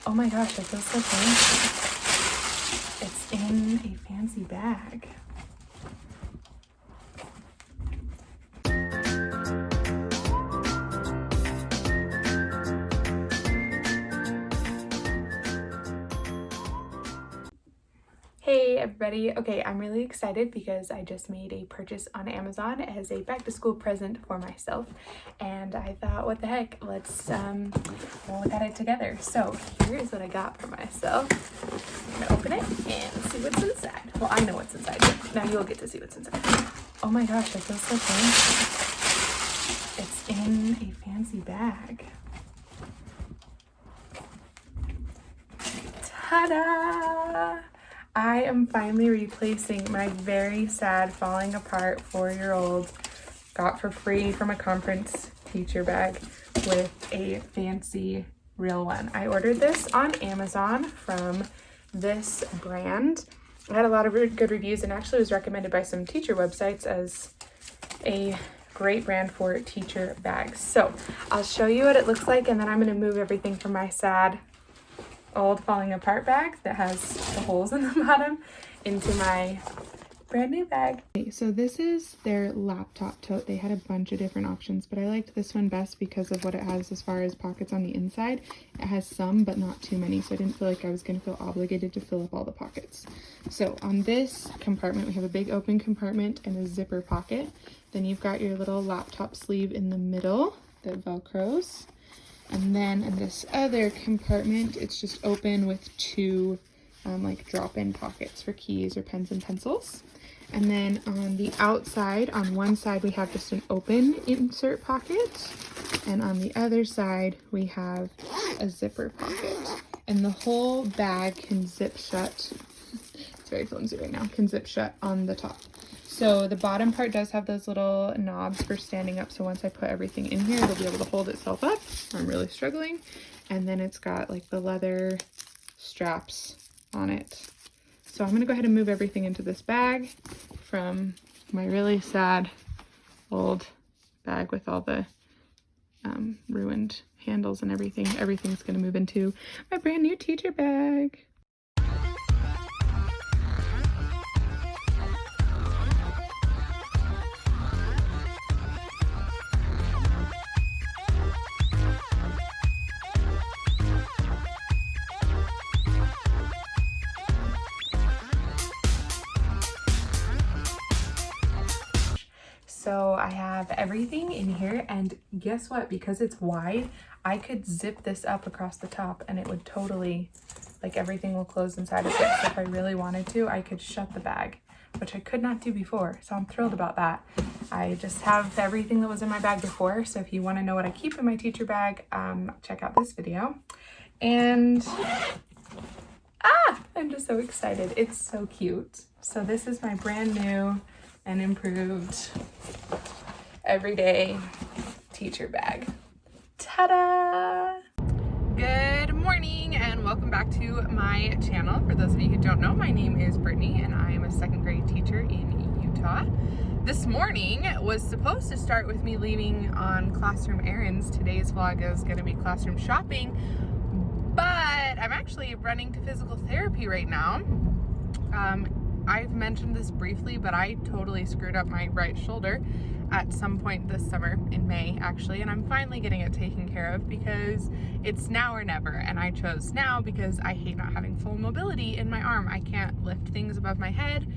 Oh my gosh, that feels so fancy. It's in a fancy bag. Hey everybody. Okay, I'm really excited because I just made a purchase on Amazon as a back to school present for myself, and I thought, what the heck, let's look at it together. So here is what I got for myself. I'm gonna open it and see what's inside. Well, I know what's inside. Now you'll get to see what's inside. Oh my gosh, that feels so fancy. It's in a fancy bag. Ta-da! I am finally replacing my very sad, falling apart 4-year-old got for free from a conference teacher bag with a fancy real one. I ordered this on Amazon from this brand. I had a lot of good reviews and actually was recommended by some teacher websites as a great brand for teacher bags. So I'll show you what it looks like, and then I'm going to move everything from my sad old falling apart bag that has the holes in the bottom into my brand new bag. Okay, so this is their laptop tote. They had a bunch of different options, but I liked this one best because of what it has as far as pockets on the inside. It has some, but not too many, so I didn't feel like I was going to feel obligated to fill up all the pockets. So on this compartment, we have a big open compartment and a zipper pocket. Then you've got your little laptop sleeve in the middle that velcros. And then in this other compartment, it's just open with two like drop-in pockets for keys or pens and pencils. And then on the outside, on one side, we have just an open insert pocket. And on the other side, we have a zipper pocket. And the whole bag can zip shut. It's very flimsy right now. Can zip shut on the top. So the bottom part does have those little knobs for standing up. So once I put everything in here, it'll be able to hold itself up. I'm really struggling. And then it's got like the leather straps on it. So I'm gonna go ahead and move everything into this bag from my really sad old bag with all the ruined handles and everything. Everything's gonna move into my brand new teacher bag. So I have everything in here, and guess what? Because it's wide, I could zip this up across the top and it would totally, like, everything will close inside of it. So if I really wanted to, I could shut the bag, which I could not do before. So I'm thrilled about that. I just have everything that was in my bag before. So if you want to know what I keep in my teacher bag, check out this video. And I'm just so excited. It's so cute. So this is my brand new and improved everyday teacher bag. Ta-da! Good morning and welcome back to my channel. For those of you who don't know, my name is Brittany and I am a second grade teacher in Utah. This morning was supposed to start with me leaving on classroom errands. Today's vlog is going to be classroom shopping, but I'm actually running to physical therapy right now. I've mentioned this briefly, but I totally screwed up my right shoulder at some point this summer, in May actually, and I'm finally getting it taken care of because it's now or never, and I chose now because I hate not having full mobility in my arm. I can't lift things above my head,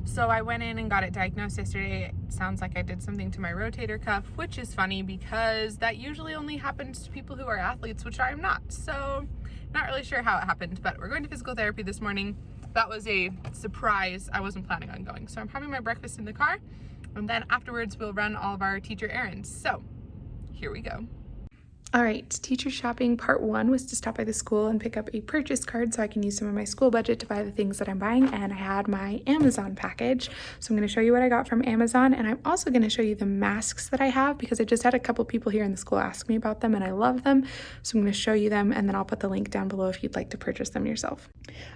so I went in and got it diagnosed yesterday. It sounds like I did something to my rotator cuff, which is funny because that usually only happens to people who are athletes, which I'm not, so not really sure how it happened, but we're going to physical therapy this morning. That was a surprise. I wasn't planning on going. So I'm having my breakfast in the car, and then afterwards we'll run all of our teacher errands. So here we go. All right, teacher shopping part 1 was to stop by the school and pick up a purchase card so I can use some of my school budget to buy the things that I'm buying, and I had my Amazon package. So I'm going to show you what I got from Amazon, and I'm also going to show you the masks that I have because I just had a couple people here in the school ask me about them and I love them. So I'm going to show you them, and then I'll put the link down below if you'd like to purchase them yourself.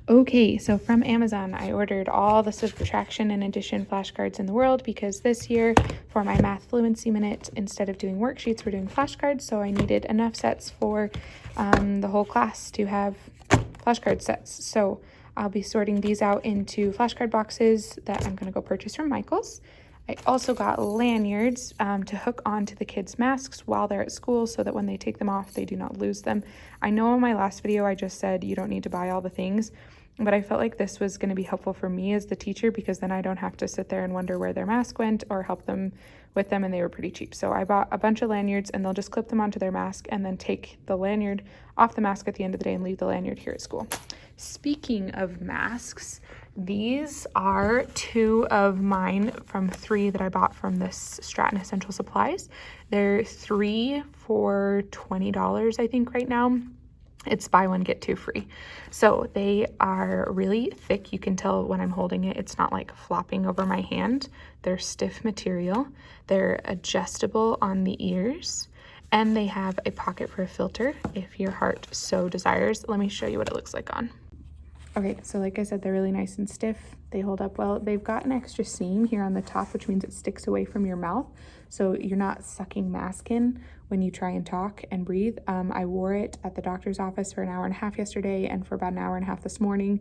Okay, so from Amazon, I ordered all the subtraction and addition flashcards in the world because this year for my math fluency minute, instead of doing worksheets, we're doing flashcards. So I needed enough sets for the whole class to have flashcard sets. So I'll be sorting these out into flashcard boxes that I'm going to go purchase from Michael's. I also got lanyards to hook onto the kids' masks while they're at school so that when they take them off, they do not lose them. I know in my last video I just said you don't need to buy all the things, but I felt like this was going to be helpful for me as the teacher because then I don't have to sit there and wonder where their mask went or help them with them, and they were pretty cheap. So I bought a bunch of lanyards, and they'll just clip them onto their mask and then take the lanyard off the mask at the end of the day and leave the lanyard here at school. Speaking of masks, these are 2 of mine from 3 that I bought from this Stratton Essential Supplies. They're 3 for $20, I think, right now. It's buy one, get 2 free. So they are really thick. You can tell when I'm holding it, it's not like flopping over my hand. They're stiff material. They're adjustable on the ears, and they have a pocket for a filter if your heart so desires. Let me show you what it looks like on. Okay, so like I said, they're really nice and stiff. They hold up well. They've got an extra seam here on the top, which means it sticks away from your mouth. So you're not sucking mask in when you try and talk and breathe. I wore it at the doctor's office for an hour and a half yesterday and for about an hour and a half this morning.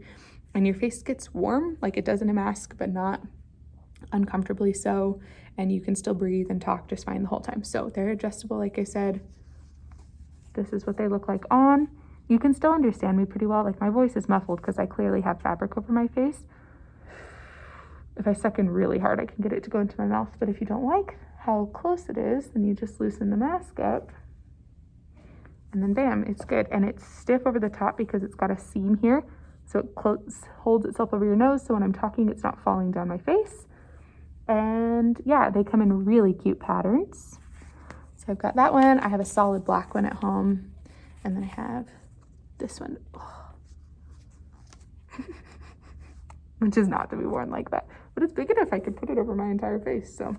And your face gets warm like it does in a mask, but not uncomfortably so. And you can still breathe and talk just fine the whole time. So they're adjustable, like I said. This is what they look like on. You can still understand me pretty well. Like my voice is muffled because I clearly have fabric over my face. If I suck in really hard, I can get it to go into my mouth. But if you don't like how close it is, then you just loosen the mask up. And then bam, it's good. And it's stiff over the top because it's got a seam here. So it holds itself over your nose. So when I'm talking, it's not falling down my face. And yeah, they come in really cute patterns. So I've got that one. I have a solid black one at home. And then I have this one, which is not to be worn like that, but it's big enough I could put it over my entire face. So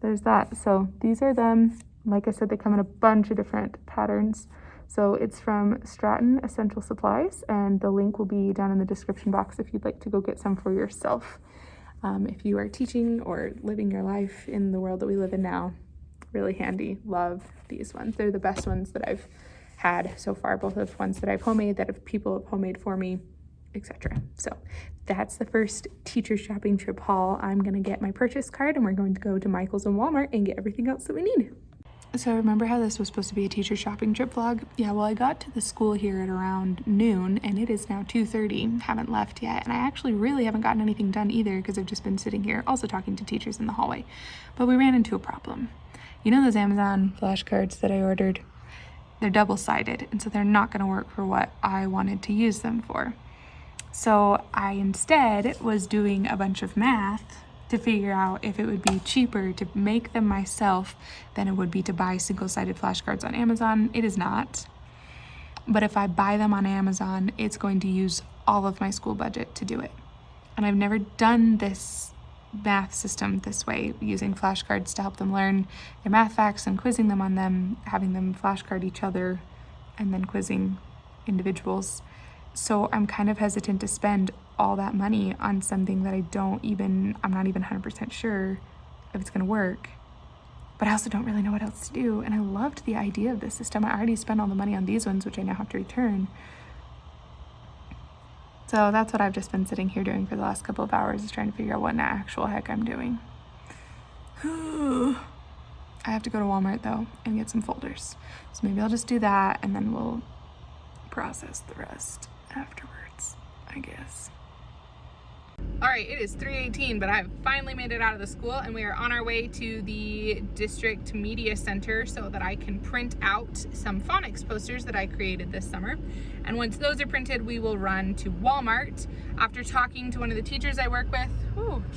there's that. So these are them. Like I said, they come in a bunch of different patterns. So it's from Stratton Essential Supplies, and the link will be down in the description box if you'd like to go get some for yourself. If you are teaching or living your life in the world that we live in now, really handy. Love these ones. They're the best ones that I've had so far, both of ones that I've homemade, that have people have homemade for me, etc. So that's the first teacher shopping trip haul. I'm gonna get my purchase card and we're going to go to Michael's and Walmart and get everything else that we need. So remember how this was supposed to be a teacher shopping trip vlog? Yeah, well, I got to the school here at around noon and it is now 2:30. Haven't left yet, and I actually really haven't gotten anything done either because I've just been sitting here also talking to teachers in the hallway. But we ran into a problem. You know those Amazon flashcards that I ordered? They're double-sided, and so they're not going to work for what I wanted to use them for. So I instead was doing a bunch of math to figure out if it would be cheaper to make them myself than it would be to buy single-sided flashcards on Amazon. It is not. But if I buy them on Amazon, it's going to use all of my school budget to do it. And I've never done this math system this way, using flashcards to help them learn their math facts and quizzing them on them, having them flashcard each other, and then quizzing individuals. So I'm kind of hesitant to spend all that money on something that I'm not even 100% sure if it's going to work. But I also don't really know what else to do. And I loved the idea of this system. I already spent all the money on these ones, which I now have to return. So that's what I've just been sitting here doing for the last couple of hours, is trying to figure out what in the actual heck I'm doing. I have to go to Walmart though and get some folders. So maybe I'll just do that and then we'll process the rest afterwards, I guess. All right, it is 3:18, but I've finally made it out of the school and we are on our way to the district media center so that I can print out some phonics posters that I created this summer. And once those are printed, we will run to Walmart. After talking to one of the teachers I work with,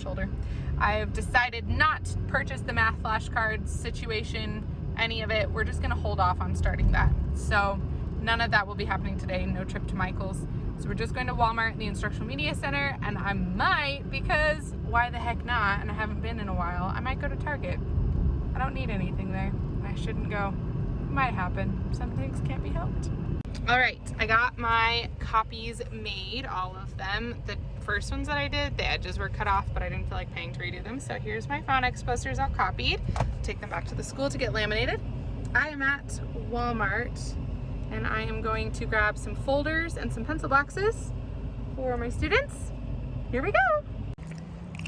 shoulder, I have decided not to purchase the math flashcards situation, any of it. We're just gonna hold off on starting that. So none of that will be happening today, no trip to Michael's. So we're just going to Walmart and the Instructional Media Center, and I might, because why the heck not, and I haven't been in a while, I might go to Target. I don't need anything there. I shouldn't go. It might happen. Some things can't be helped. All right, I got my copies made, all of them. The first ones that I did, the edges were cut off, but I didn't feel like paying to redo them. So here's my phonics posters all copied. Take them back to the school to get laminated. I am at Walmart and I am going to grab some folders and some pencil boxes for my students. Here we go.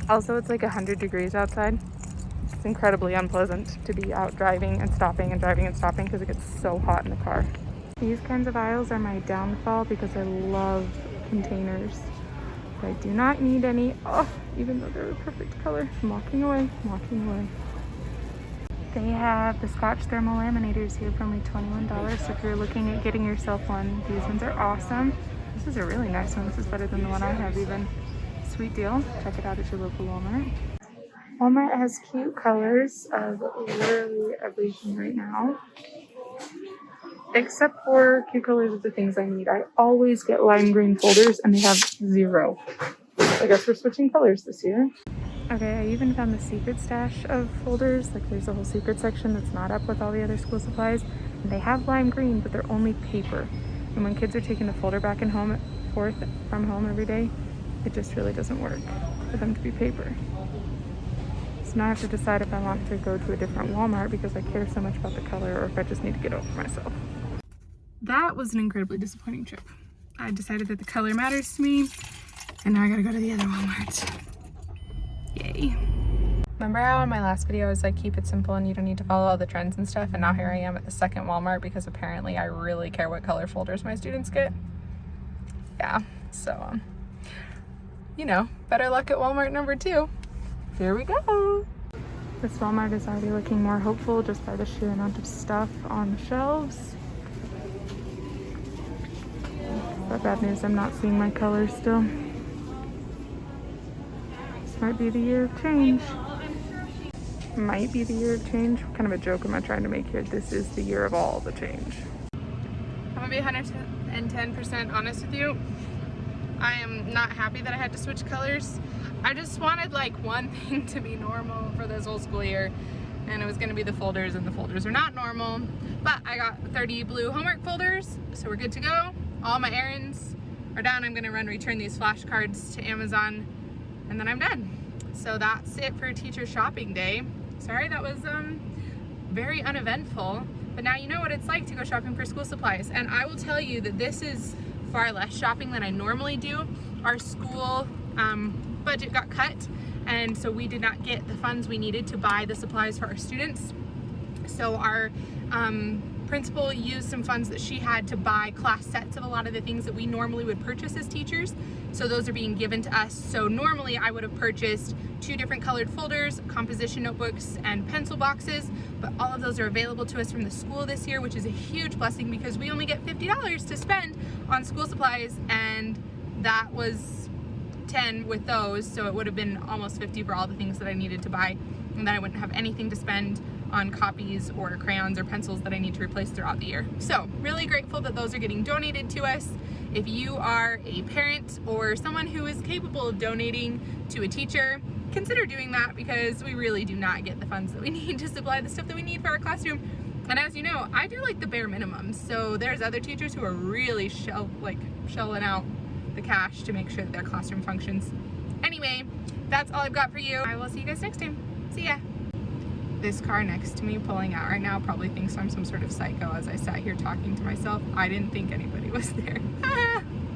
Also, it's like 100 degrees outside. It's incredibly unpleasant to be out driving and stopping and driving and stopping because it gets so hot in the car. These kinds of aisles are my downfall because I love containers. But I do not need any, even though they're the perfect color. I'm walking away, walking away. They have the Scotch thermal laminators here for only $21. So if you're looking at getting yourself one, these ones are awesome. This is a really nice one. This is better than the one I have even. Sweet deal. Check it out at your local Walmart. Walmart has cute colors of literally everything right now. Except for cute colors of the things I need. I always get lime green folders and they have 0. I guess we're switching colors this year. Okay, I even found the secret stash of folders. Like there's a whole secret section that's not up with all the other school supplies. And they have lime green, but they're only paper. And when kids are taking the folder back and forth from home every day, it just really doesn't work for them to be paper. So now I have to decide if I want to go to a different Walmart because I care so much about the color or if I just need to get over myself. That was an incredibly disappointing trip. I decided that the color matters to me and now I gotta go to the other Walmart. Yay. Remember how in my last video I was like, keep it simple and you don't need to follow all the trends and stuff, and now here I am at the second Walmart because apparently I really care what color folders my students get. Yeah, so you know, better luck at Walmart number 2. Here we go. This Walmart is already looking more hopeful just by the sheer amount of stuff on the shelves. But bad news, I'm not seeing my colors still. This might be the year of change. Might be the year of change. What kind of a joke am I trying to make here? This is the year of all the change. I'm gonna be 110% honest with you. I am not happy that I had to switch colors. I just wanted like one thing to be normal for this whole school year, and it was gonna be the folders, and the folders are not normal. But I got 30 blue homework folders, so we're good to go. All my errands are done. I'm gonna return these flashcards to Amazon, and then I'm done. So that's it for teacher shopping day. Sorry, that was very uneventful, but now you know what it's like to go shopping for school supplies. And I will tell you that this is far less shopping than I normally do. Our school budget got cut, and so we did not get the funds we needed to buy the supplies for our students. So our principal used some funds that she had to buy class sets of a lot of the things that we normally would purchase as teachers. So those are being given to us. So normally I would have purchased 2 different colored folders, composition notebooks, and pencil boxes, but all of those are available to us from the school this year, which is a huge blessing because we only get $50 to spend on school supplies, and that was 10 with those, so it would have been almost 50 for all the things that I needed to buy, and then I wouldn't have anything to spend on copies or crayons or pencils that I need to replace throughout the year. So really grateful that those are getting donated to us. If you are a parent or someone who is capable of donating to a teacher, consider doing that because we really do not get the funds that we need to supply the stuff that we need for our classroom. And as you know, I do like the bare minimums. So there's other teachers who are really shelling out the cash to make sure that their classroom functions. Anyway, that's all I've got for you. I will see you guys next time. See ya. This car next to me pulling out right now probably thinks I'm some sort of psycho as I sat here talking to myself. I didn't think anybody was there.